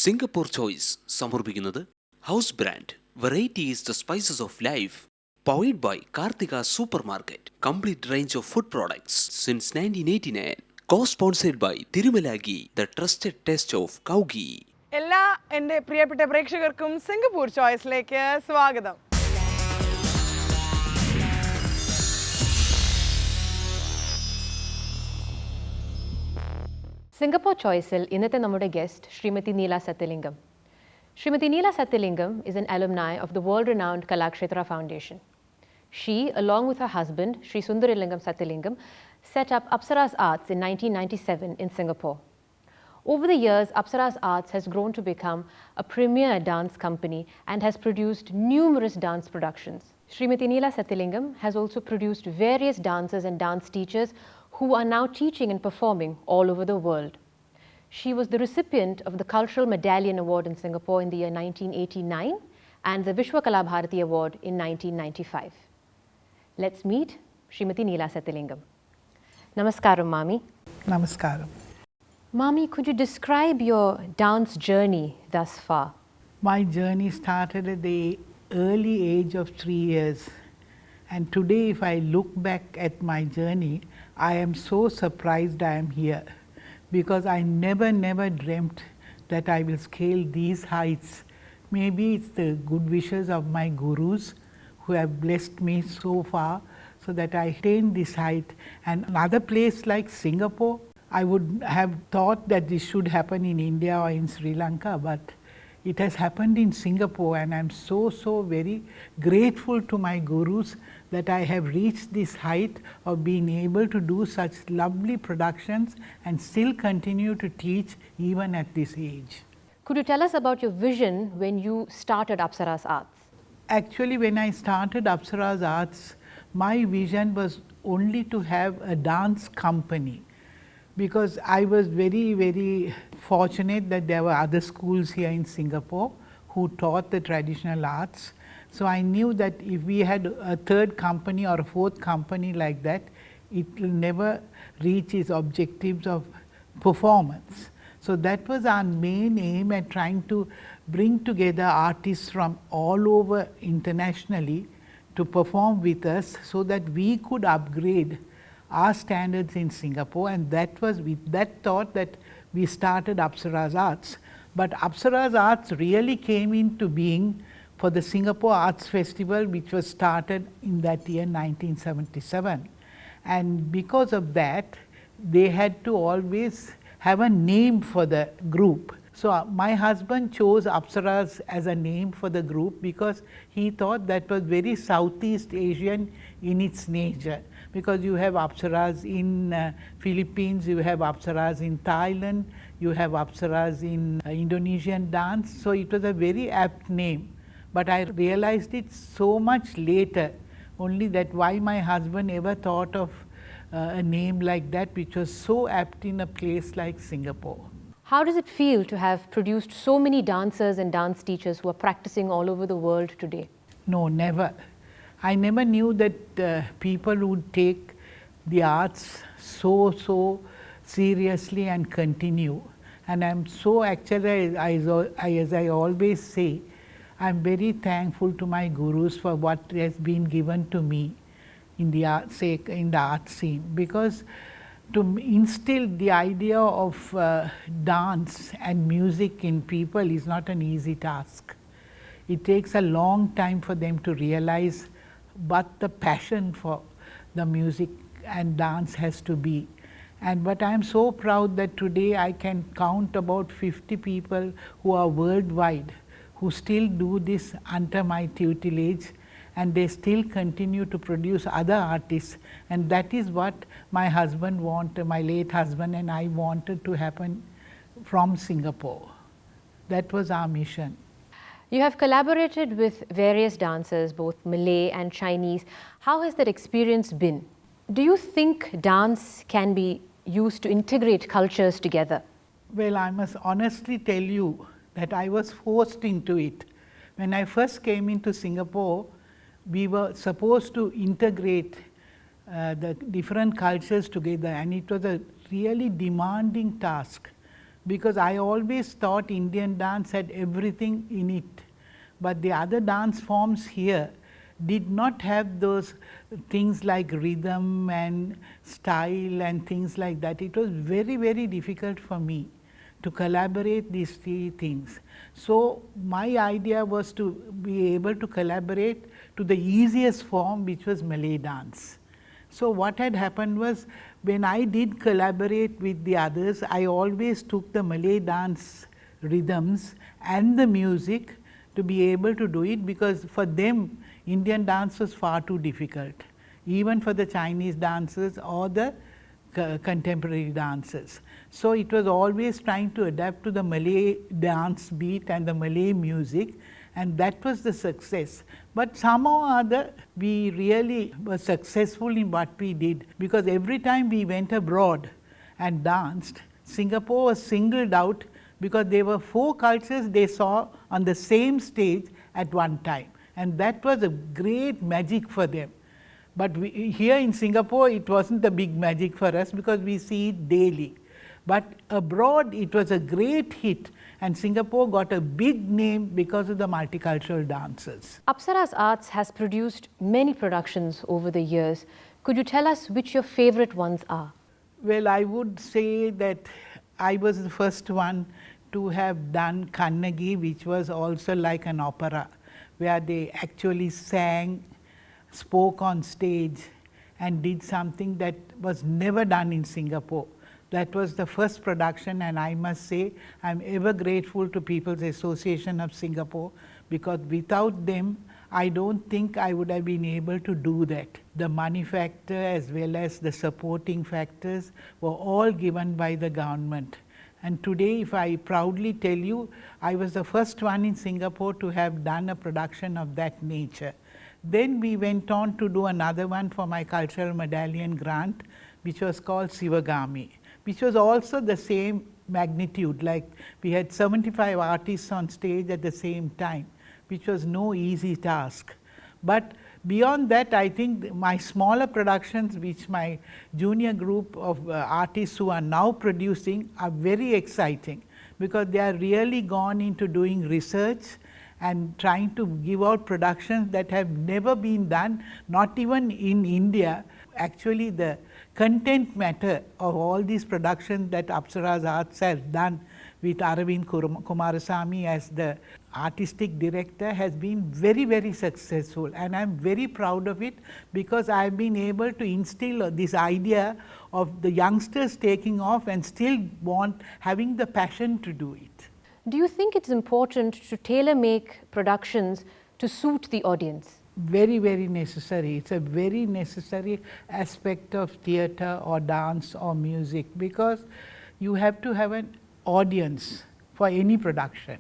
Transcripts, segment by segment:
Singapore choice സമർപ്പിക്കുന്നത് house brand variety is the spices of life powered by Karthika super market complete range of food products since 1989 co-sponsored by തിരുമലാഗി the trusted taste of കൗഗി. എല്ലാ എൻ്റെ പ്രിയപ്പെട്ട പ്രേക്ഷകർക്കും Singapore ചോയ്സിലേക്ക് സ്വാഗതം. Singapore Choiceil ഇന്നത്തെ നമ്മുടെ ഗസ്റ്റ് ശ്രീമതി നീല സത്യലിംഗം. Srimati Neela Satyalingam is an alumni of the world-renowned Kalakshetra Foundation. She, along with her husband, Sri Sundarilingam Satyalingam, set up Apsara's Arts in 1997 in Singapore. Over the years, Apsara's Arts has grown to become a premier dance company and has produced numerous dance productions. Srimati Neela Satyalingam has also produced various dancers and dance teachers who are now teaching and performing all over the world. She was the recipient of the Cultural Medallion Award in Singapore in the year 1989 and the Vishwa Kala Bharati Award in 1995. Let's meet Srimati Neela Satyalingam. Namaskaram, Mami. Namaskaram. Mami, could you describe your dance journey thus far? My journey started at the early age of 3 years. And today, if I look back at my journey, I am so surprised I am here. Because I never dreamt that I will scale these heights. Maybe it's the good wishes of my gurus who have blessed me so far so that I attain this height. And another place like Singapore, I would have thought that this should happen in India or in Sri Lanka, but it has happened in Singapore, and I'm so very grateful to my gurus that I have reached this height of being able to do such lovely productions and still continue to teach even at this age. Could you tell us about your vision when you started Apsara's Arts? Actually, when I started Apsara's Arts, my vision was only to have a dance company, because I was very fortunate that there were other schools here in Singapore who taught the traditional arts. So I knew that if we had a third company or a fourth company like that, it will never reach its objectives of performance. So that was our main aim at trying to bring together artists from all over internationally to perform with us so that we could upgrade our standards in Singapore, and that was with that thought that we started Apsara's Arts. But Apsara's Arts really came into being for the Singapore Arts Festival, which was started in that year 1977. And because of that, they had to always have a name for the group. So my husband chose Apsara's as a name for the group because he thought that was very Southeast Asian in its nature. Because you have Apsaras in Philippines, you have Apsaras in Thailand, you have Apsaras in Indonesian dance. So it was a very apt name. But I realized it so much later, only that why my husband ever thought of a name like that, which was so apt in a place like Singapore. How does it feel to have produced so many dancers and dance teachers who are practicing all over the world today? No, never. I never knew that people would take the arts so seriously and continue. And I'm so actually, as I always say, I'm very thankful to my gurus for what has been given to me in the art scene, because to instill the idea of dance and music in people is not an easy task. It takes a long time for them to realize what the passion for the music and dance has to be. But I am so proud that today I can count about 50 people who are worldwide who still do this under my tutelage, and they still continue to produce other artists. And that is what my husband wanted, my late husband and I wanted to happen from Singapore. That was our mission. You have collaborated with various dancers, both Malay and Chinese. How has that experience been? Do you think dance can be used to integrate cultures together? Well, I must honestly tell you that I was forced into it. When I first came into Singapore, we were supposed to integrate the different cultures together, and it was a really demanding task because I always thought Indian dance had everything in it, but the other dance forms here did not have those things like rhythm and style and things like that. It was very, very difficult for me to collaborate these three things. So, my idea was to be able to collaborate to the easiest form, which was Malay dance. So, what had happened was, when I did collaborate with the others, I always took the Malay dance rhythms and the music to be able to do it, because for them Indian dance was far too difficult, even for the Chinese dancers or the contemporary dancers. So, it was always trying to adapt to the Malay dance beat and the Malay music, and that was the success. But somehow or other we really were successful in what we did, because every time we went abroad and danced, Singapore was singled out, because there were 4 cultures they saw on the same stage at one time, and that was a great magic for them. But here in Singapore, it was not a big magic for us, because we see it daily. But abroad it was a great hit, and Singapore got a big name because of the multicultural dancers. Apsara's Arts has produced many productions over the years. Could you tell us which your favorite ones are? Well, I would say that I was the first one to have done Kannagi, which was also like an opera, where they actually sang, spoke on stage, and did something that was never done in Singapore. That was the first production, and I must say I am ever grateful to People's Association of Singapore, because without them I don't think I would have been able to do that. The money factor as well as the supporting factors were all given by the government. And today, if I proudly tell you, I was the first one in Singapore to have done a production of that nature. Then we went on to do another one for my cultural medallion grant, which was called Sivagami, which was also the same magnitude, like we had 75 artists on stage at the same time, which was no easy task. But beyond that, I think my smaller productions, which my junior group of artists who are now producing, are very exciting, because they are really gone into doing research and trying to give out productions that have never been done, not even in India. Actually, the content matter of all these productions that Apsara's Arts has done with Aravind Kumarasamy as the artistic director has been very, very successful, and I am very proud of it, because I have been able to instill this idea of the youngsters taking off and still having the passion to do it. Do you think it's important to tailor make productions to suit the audience? Very, very necessary. It's a very necessary aspect of theatre or dance or music, because you have to have an audience for any production,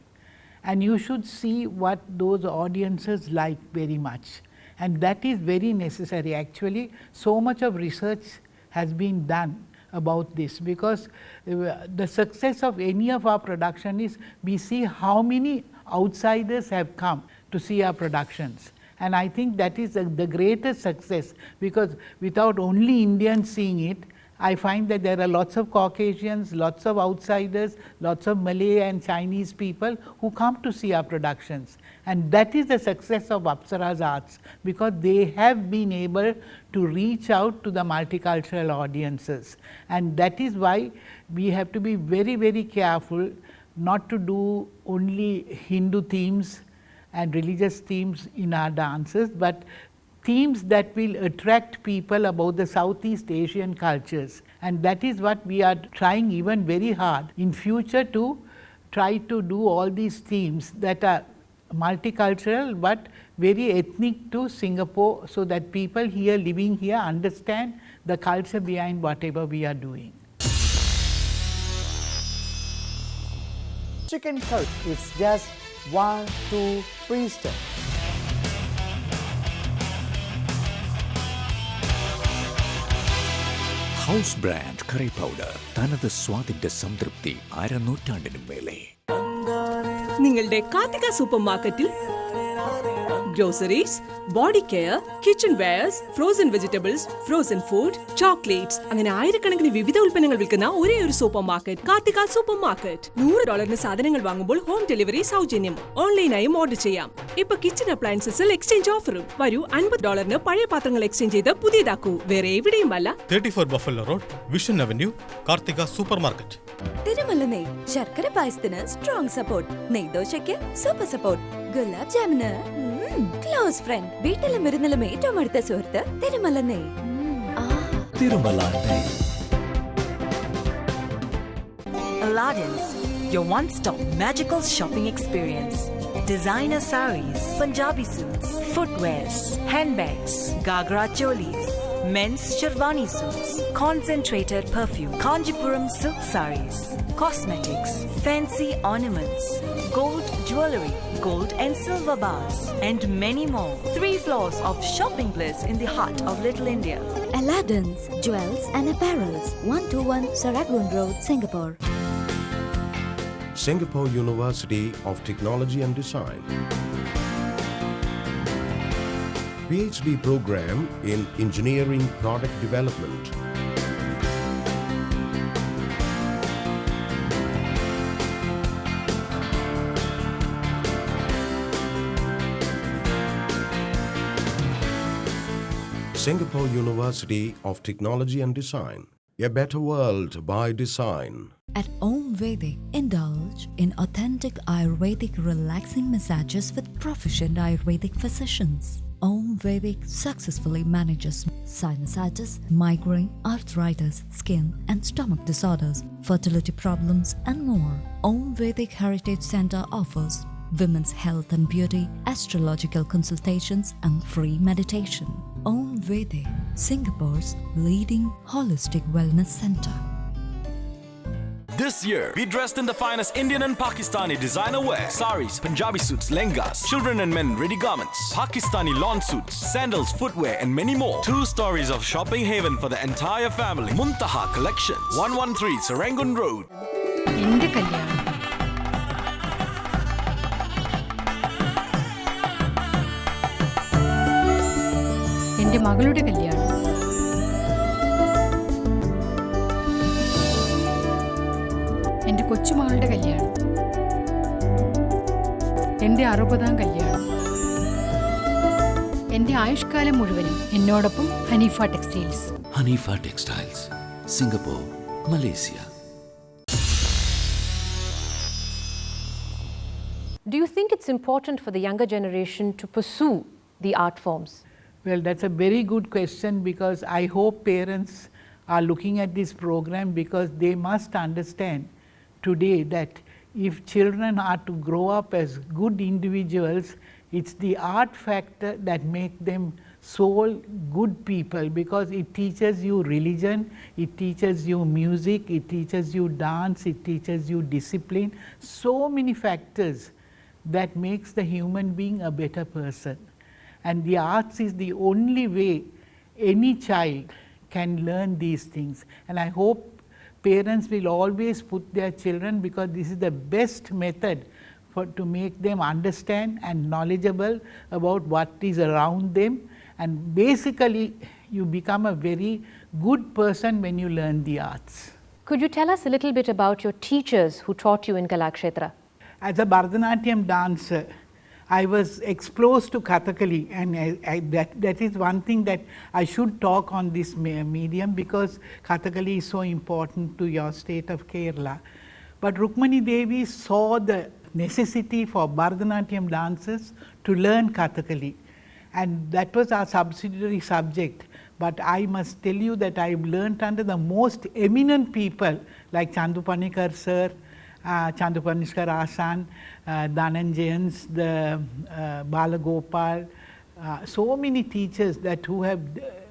and you should see what those audiences like very much, and that is very necessary. Actually, so much of research has been done about this, because the success of any of our production is we see how many outsiders have come to see our productions. And I think that is the greatest success, because without only Indians seeing it, I find that there are lots of Caucasians, lots of outsiders, lots of Malay and Chinese people who come to see our productions. And that is the success of Apsara's Arts, because they have been able to reach out to the multicultural audiences. And that is why we have to be very, very careful not to do only Hindu themes and religious themes in our dances, but themes that will attract people about the Southeast Asian cultures. And that is what we are trying even very hard in future, to try to do all these themes that are multicultural but very ethnic to Singapore, so that people here living here understand the culture behind whatever we are doing. Chicken curry is just 1, 2, 3 steps. House brand curry powder തനത് സ്വാദിന്റെ സംതൃപ്തി അരനൂറ്റാണ്ടിനും മേലെ. നിങ്ങളുടെ Karthika super മാർക്കറ്റിൽ groceries, body care, kitchen wares, frozen vegetables, frozen food, chocolates അങ്ങനെ ആയിരക്കണക്കിന് വിവിധ ഉൽപ്പന്നങ്ങൾ വിൽക്കുന്ന ഒരേ ഒരു super market Karthika super market. $100 സാധനങ്ങൾ വാങ്ങുമ്പോൾ ഹോം ഡെലിവറി സൗജന്യം. ഓൺലൈനായും ഓർഡർ ചെയ്യാം. ഇപ്പൊ കിച്ചൺ അപ്ലയൻസസിൽ എക്സ്ചേഞ്ച് ഓഫറും. വരൂ, $50 പഴയ പാത്രങ്ങൾ എക്സ്ചേഞ്ച് ചെയ്ത് പുതിയതാക്കൂ. വേറെ എവിടെയുമല്ല. 34 buffalo road, vision avenue, Karthika super market. Tirumala നെയ് ശർക്കര പായസത്തിന് സ്ട്രോങ് സപ്പോർട്ട്, നെയ്ദോശയ്ക്ക് സൂപ്പർ സപ്പോർട്ട്, ഗുലാബ് ജാമിന് ക്ലോസ് ഫ്രണ്ട്, വീട്ടിലും ഇരുന്നിലും ഏറ്റവും അടുത്ത സുഹൃത്ത് തിരുമല നെയ്. Tirumala Nay. Aladdin's, your one-stop magical shopping experience. Designer saris, Punjabi suits, footwears, handbags, Gagra cholis, men's sherwani suits, concentrated perfume, Kanjipuram silk saris, cosmetics, fancy ornaments, gold jewelry, gold and silver bars, and many more. 3 floors of shopping bliss in the heart of Little India. Aladdin's Jewels and Apparels, 121 Saragoon Road, Singapore. Singapore University of Technology and Design. PhD program in Engineering Product Development. Singapore University of Technology and Design. A better world by design. At Om Vedic, indulge in authentic Ayurvedic relaxing massages with proficient Ayurvedic physicians. Om Vedic successfully manages sinusitis, migraine, arthritis, skin and stomach disorders, fertility problems and more. Om Vedic Heritage Center offers women's health and beauty, astrological consultations and free meditation. Om Vedic, Singapore's leading holistic wellness center. This year, be dressed in the finest Indian and Pakistani designer wear. Saris, Punjabi suits, lengas, children and men ready garments, Pakistani lawn suits, sandals, footwear and many more. 2 stories of shopping haven for the entire family. Muntaha Collections, 113 Serangoon Road. എന്റെ കല്യാണം എന്റെ മകളുടെ കല്യാണം എന്റെ കൊച്ചുമകളുടെ കല്യാണം എന്റെ 60ാം കല്യാണം എന്റെ ആയുഷ്കാലം മുഴുവനും എന്നോടൊപ്പം Haneefa textiles. Haneefa textiles, Singapore, Malaysia. Do you think it's important for the younger generation to pursue the art forms? Well, that's a very good question, because I hope parents are looking at this program, because they must understand today that if children are to grow up as good individuals, it's the art factor that make them soul good people, because it teaches you religion, it teaches you music, it teaches you dance, it teaches you discipline, so many factors that makes the human being a better person. And the arts is the only way any child can learn these things. And I hope parents will always put their children, because this is the best method to make them understand and knowledgeable about what is around them. And basically, you become a very good person when you learn the arts. Could you tell us a little bit about your teachers who taught you in Kalakshetra? As a Bharatanatyam dancer, I was exposed to Kathakali, and that is one thing that I should talk on this medium, because Kathakali is so important to your state of Kerala. But Rukmani Devi saw the necessity for Bharatanatyam dancers to learn Kathakali, and that was our subsidiary subject. But I must tell you that I learnt under the most eminent people like Chandu Panikar sir, Chandu Panikar Asan, Dhananjayans, the Balagopal, so many teachers that who have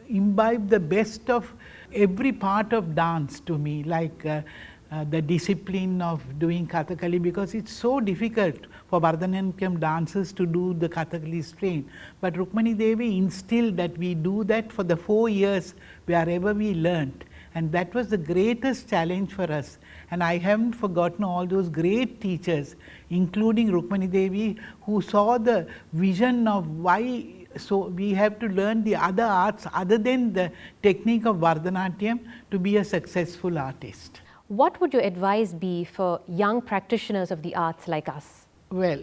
imbibed the best of every part of dance to me, like the discipline of doing Kathakali, because it's so difficult for Bharatanatyam dancers to do the Kathakali strain. But Rukmani Devi instilled that we do that for the 4 years wherever we learnt, and that was the greatest challenge for us. And I haven't forgotten all those great teachers, including Rukmani Devi, who saw the vision of why we have to learn the other arts other than the technique of Bharatanatyam to be a successful artist. What would your advice be for young practitioners of the arts like us? Well,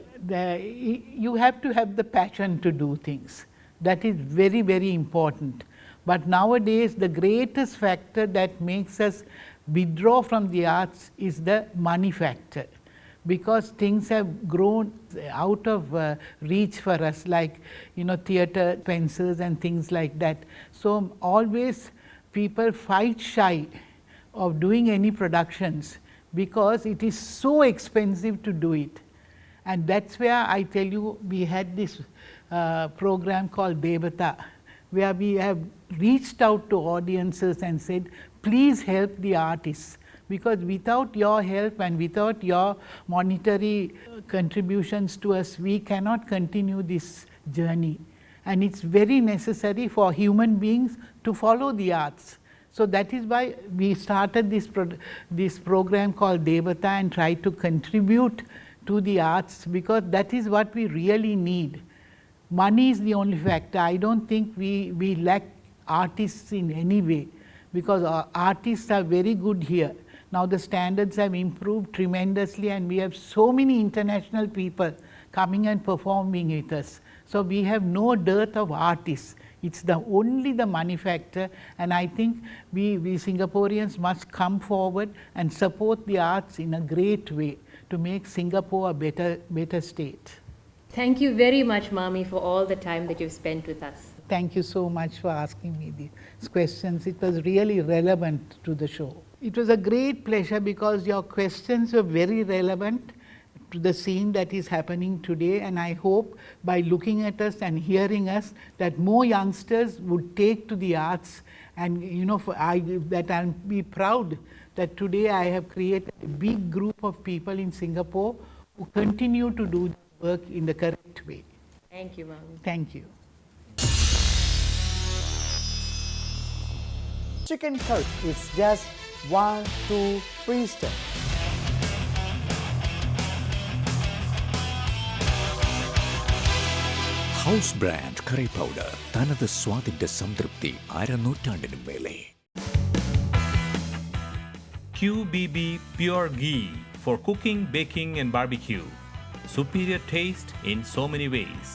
you have to have the passion to do things. That is very, very important. But nowadays, the greatest factor that makes us withdraw from the arts is the money factor, because things have grown out of reach for us, like theatre expenses and things like that. So always people fight shy of doing any productions because it is so expensive to do it. And that's where I tell you, we had this program called Devata, where we have reached out to audiences and said, please help the artists, because without your help and without your monetary contributions to us, we cannot continue this journey. And it's very necessary for human beings to follow the arts. So that is why we started this program called Devata and tried to contribute to the arts, because that is what we really need. Money is the only factor. I don't think we lack artists in any way, because our artists are very good here. Now the standards have improved tremendously, and we have so many international people coming and performing with us. So we have no dearth of artists. It's only the money factor, and I think we Singaporeans must come forward and support the arts in a great way to make Singapore a better state. Thank you very much, Mami, for all the time that you've spent with us. Thank you so much for asking me these questions. It was really relevant to the show. It was a great pleasure because your questions were very relevant to the scene that is happening today, and I hope by looking at us and hearing us that more youngsters would take to the arts, and that I'll be proud that today I have created a big group of people in Singapore who continue to do work in the correct way. Thank you, Mami. Thank you. Chicken curry is just 1, 2, 3 steps. House brand curry powder തനത് സ്വാദിന്റെ സംതൃപ്തി അരനൂറ്റാണ്ടിനും മേലെ. QBB Pure Ghee for cooking, baking and barbecue. Superior taste in so many ways.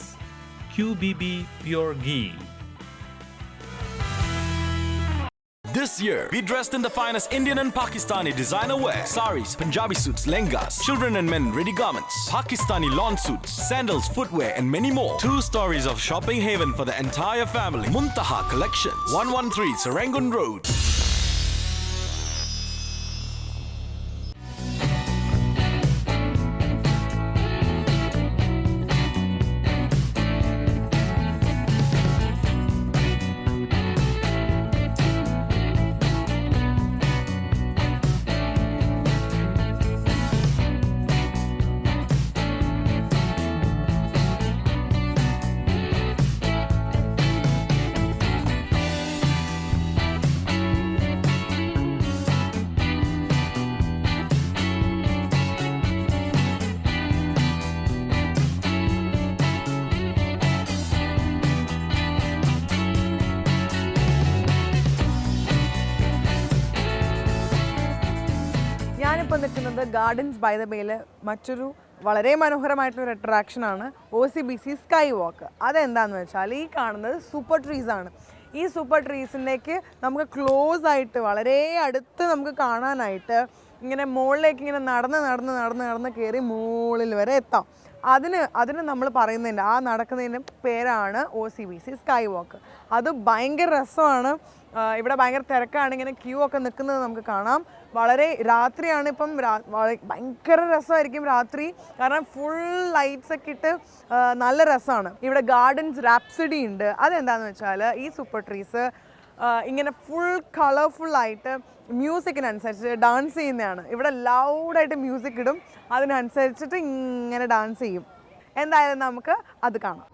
QBB Pure Ghee. This year, we dressed in the finest Indian and Pakistani designer wear. Saris, Punjabi suits, lengas, children and men ready garments, Pakistani lawn suits, sandals, footwear and many more. 2 stories of shopping haven for the entire family. Muntaha Collections, 113 Serangoon Road. ഞാനിപ്പോൾ നിൽക്കുന്നത് gardens by the ബേയിലെ മറ്റൊരു വളരെ മനോഹരമായിട്ടുള്ളൊരു അട്രാക്ഷനാണ് OCBC sky വാക്ക്. അതെന്താണെന്ന് വെച്ചാൽ ഈ കാണുന്നത് super trees ആണ്. ഈ സൂപ്പർ ട്രീസിലേക്ക് നമുക്ക് ക്ലോസ് ആയിട്ട് വളരെ അടുത്ത് നമുക്ക് കാണാനായിട്ട് ഇങ്ങനെ മുകളിലേക്ക് ഇങ്ങനെ നടന്ന് കയറി മുകളിൽ വരെ എത്താം. അതിന് നമ്മൾ പറയുന്നതിൻ്റെ നടക്കുന്നതിൻ്റെ പേരാണ് OCBC സ്കൈ വാക്ക്. അത് ഭയങ്കര രസമാണ്. ഇവിടെ ഭയങ്കര തിരക്കാണ്, ഇങ്ങനെ ക്യൂ ഒക്കെ നിൽക്കുന്നത് നമുക്ക് കാണാം. വളരെ രാത്രിയാണ്, ഇപ്പം ഭയങ്കര രസമായിരിക്കും രാത്രി, കാരണം ഫുൾ ലൈറ്റ്സ് ഒക്കെ ഇട്ട് നല്ല രസമാണ്. ഇവിടെ ഗാർഡൻസ് റാപ്സഡി ഉണ്ട്. അതെന്താണെന്ന് വെച്ചാൽ ഈ സൂപ്പർ ട്രീസ് ഇങ്ങനെ ഫുൾ കളർഫുള്ളായിട്ട് മ്യൂസിക്കിനനുസരിച്ച് ഡാൻസ് ചെയ്യുന്നതാണ്. ഇവിടെ ലൗഡായിട്ട് മ്യൂസിക് ഇടും, അതിനനുസരിച്ചിട്ട് ഇങ്ങനെ ഡാൻസ് ചെയ്യും. എന്തായാലും നമുക്ക് അത് കാണാം.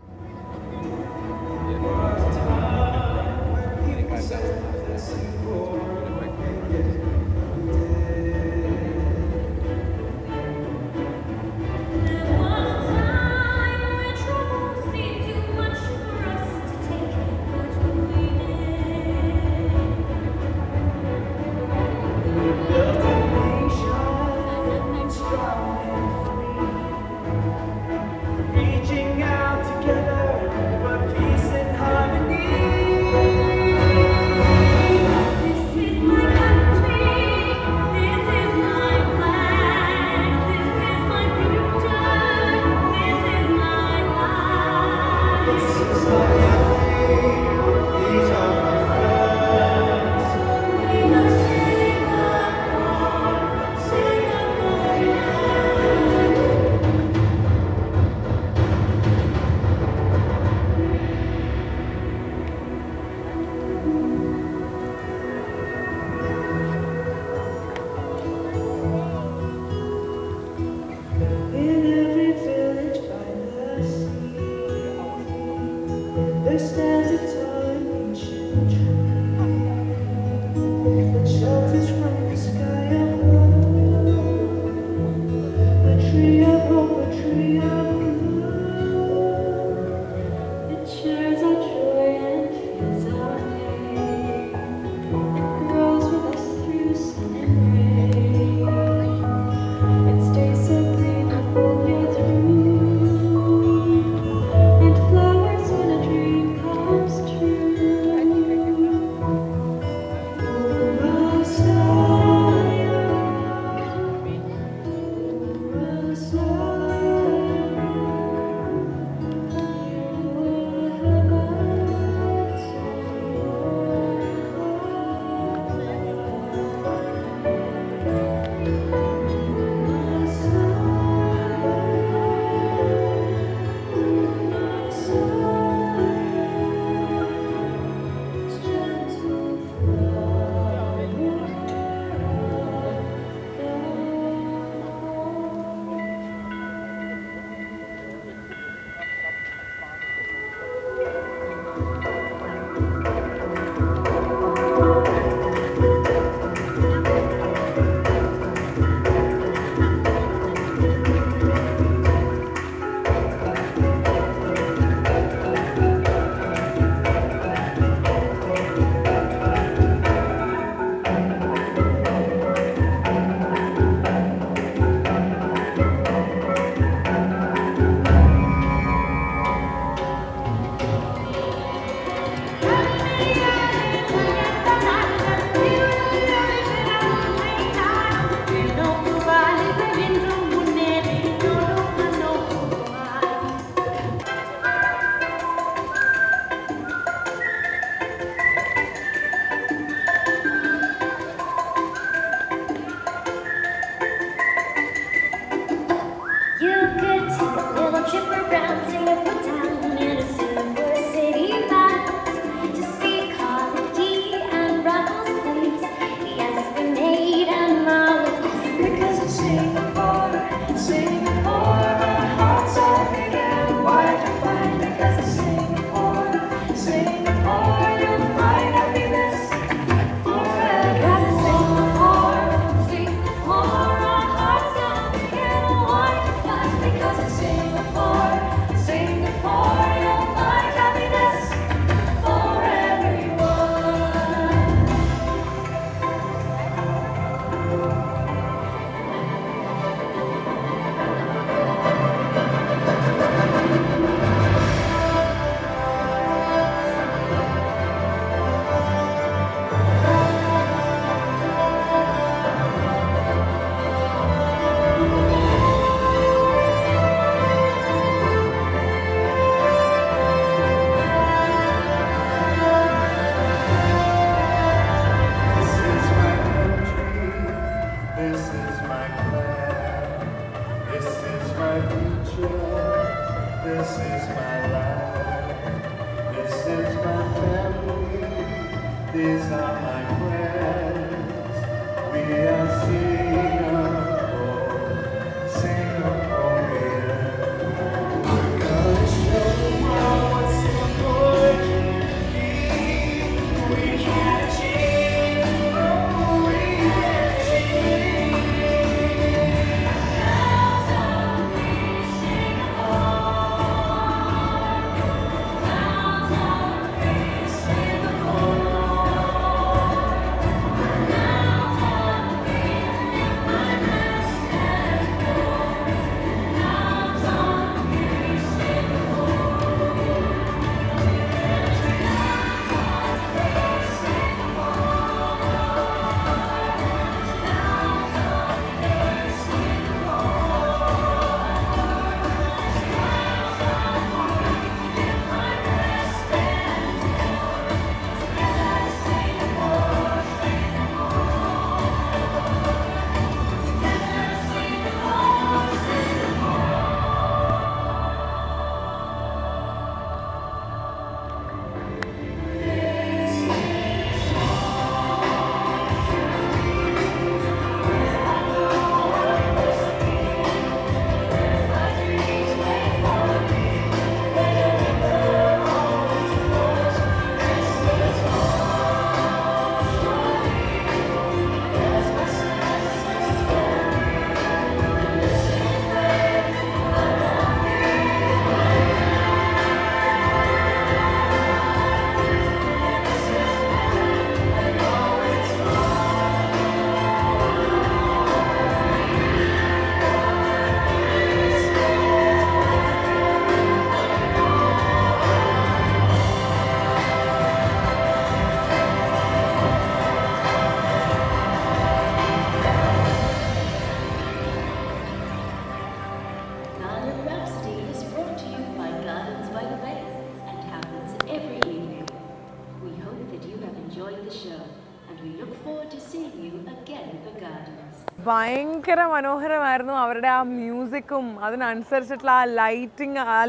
ഭയങ്കര മനോഹരമായിരുന്നു അവരുടെ ആ മ്യൂസിക്കും അതിനനുസരിച്ചിട്ടുള്ള ആ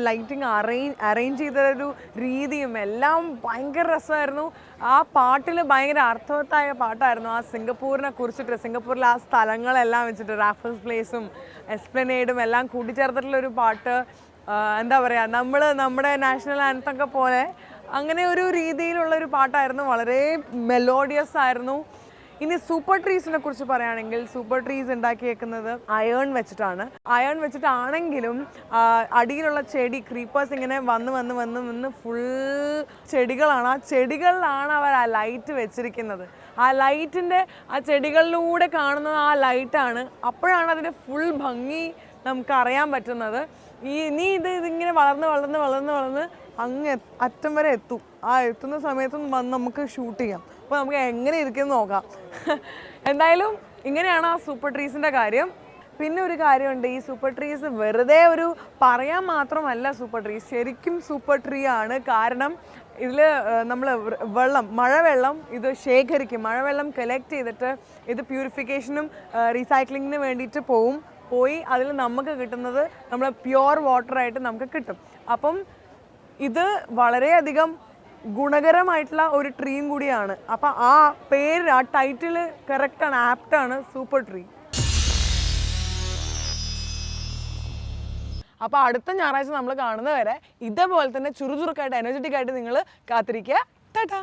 ലൈറ്റിങ് അറേഞ്ച് ചെയ്തൊരു രീതിയും എല്ലാം ഭയങ്കര രസമായിരുന്നു. ആ പാട്ടിൽ ഭയങ്കര അർത്ഥവത്തായ പാട്ടായിരുന്നു. ആ സിംഗപ്പൂരിനെ കുറിച്ചിട്ട്, സിംഗപ്പൂരിലെ ആ സ്ഥലങ്ങളെല്ലാം വെച്ചിട്ട്, റാഫൽസ് പ്ലേസും എസ്പ്ലനേഡും എല്ലാം കൂട്ടിച്ചേർത്തിട്ടുള്ളൊരു പാട്ട്. എന്താ പറയുക, നമ്മുടെ നാഷണൽ ആൻതമൊക്കെ പോലെ അങ്ങനെ ഒരു രീതിയിലുള്ളൊരു പാട്ടായിരുന്നു. വളരെ മെലോഡിയസ് ആയിരുന്നു. ഇനി സൂപ്പർ ട്രീസിനെ കുറിച്ച് പറയുകയാണെങ്കിൽ, സൂപ്പർ ട്രീസ് ഉണ്ടാക്കിയേക്കുന്നത് അയേൺ വെച്ചിട്ടാണെങ്കിലും അടിയിലുള്ള ചെടി ക്രീപ്പേഴ്സ് ഇങ്ങനെ വന്ന് ഫുൾ ചെടികളാണ്. ആ ചെടികളിലാണ് അവർ ആ ലൈറ്റ് വെച്ചിരിക്കുന്നത്. ആ ലൈറ്റിൻ്റെ ആ ചെടികളിലൂടെ കാണുന്നത് ആ ലൈറ്റാണ്. അപ്പോഴാണ് അതിൻ്റെ ഫുൾ ഭംഗി നമുക്ക് അറിയാൻ പറ്റുന്നത്. ഇതിങ്ങനെ വളർന്ന് അങ്ങ് അറ്റം വരെ എത്തും. ആ എത്തുന്ന സമയത്തും വന്ന് നമുക്ക് ഷൂട്ട് ചെയ്യാം. അപ്പോൾ നമുക്ക് എങ്ങനെ ഇരിക്കുമെന്ന് നോക്കാം. എന്തായാലും ഇങ്ങനെയാണ് ആ സൂപ്പർ ട്രീസിൻ്റെ കാര്യം. പിന്നെ ഒരു കാര്യമുണ്ട്, ഈ സൂപ്പർ ട്രീസ് വെറുതെ ഒരു പറയാൻ മാത്രമല്ല സൂപ്പർ ട്രീസ്, ശരിക്കും സൂപ്പർ ട്രീ ആണ്. കാരണം ഇതിൽ നമ്മൾ മഴവെള്ളം ഇത് ശേഖരിക്കും. മഴവെള്ളം കളക്ട് ചെയ്തിട്ട് ഇത് പ്യൂരിഫിക്കേഷനും റീസൈക്ലിങ്ങിന് വേണ്ടിയിട്ട് പോയി അതിൽ നമുക്ക് കിട്ടുന്നത് നമ്മൾ പ്യുവർ വാട്ടറായിട്ട് നമുക്ക് കിട്ടും. അപ്പം ഇത് വളരെയധികം ഗുണകരമായിട്ടുള്ള ഒരു ട്രീയും കൂടിയാണ്. അപ്പം ആ പേര്, ആ ടൈറ്റിൽ കറക്റ്റാണ്, ആപ്റ്റാണ്, സൂപ്പർ ട്രീ. അപ്പോൾ അടുത്ത ഞായറാഴ്ച നമ്മൾ കാണുന്നവരെ ഇതേപോലെ തന്നെ ചുറുചുറുക്കായിട്ട് എനർജറ്റിക് ആയിട്ട് നിങ്ങൾ കാത്തിരിക്കുക. ടാറ്റാ.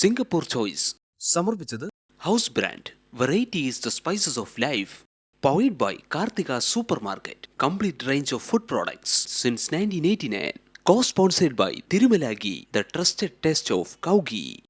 സിംഗപ്പൂർ ചോയ്സ് സമർപ്പിച്ചത് house brand variety is the spices of life. Powered by Karthika super market. Complete range of food products since 1989. Co-sponsored by Tirumala Ghee, the trusted taste of cow ghee.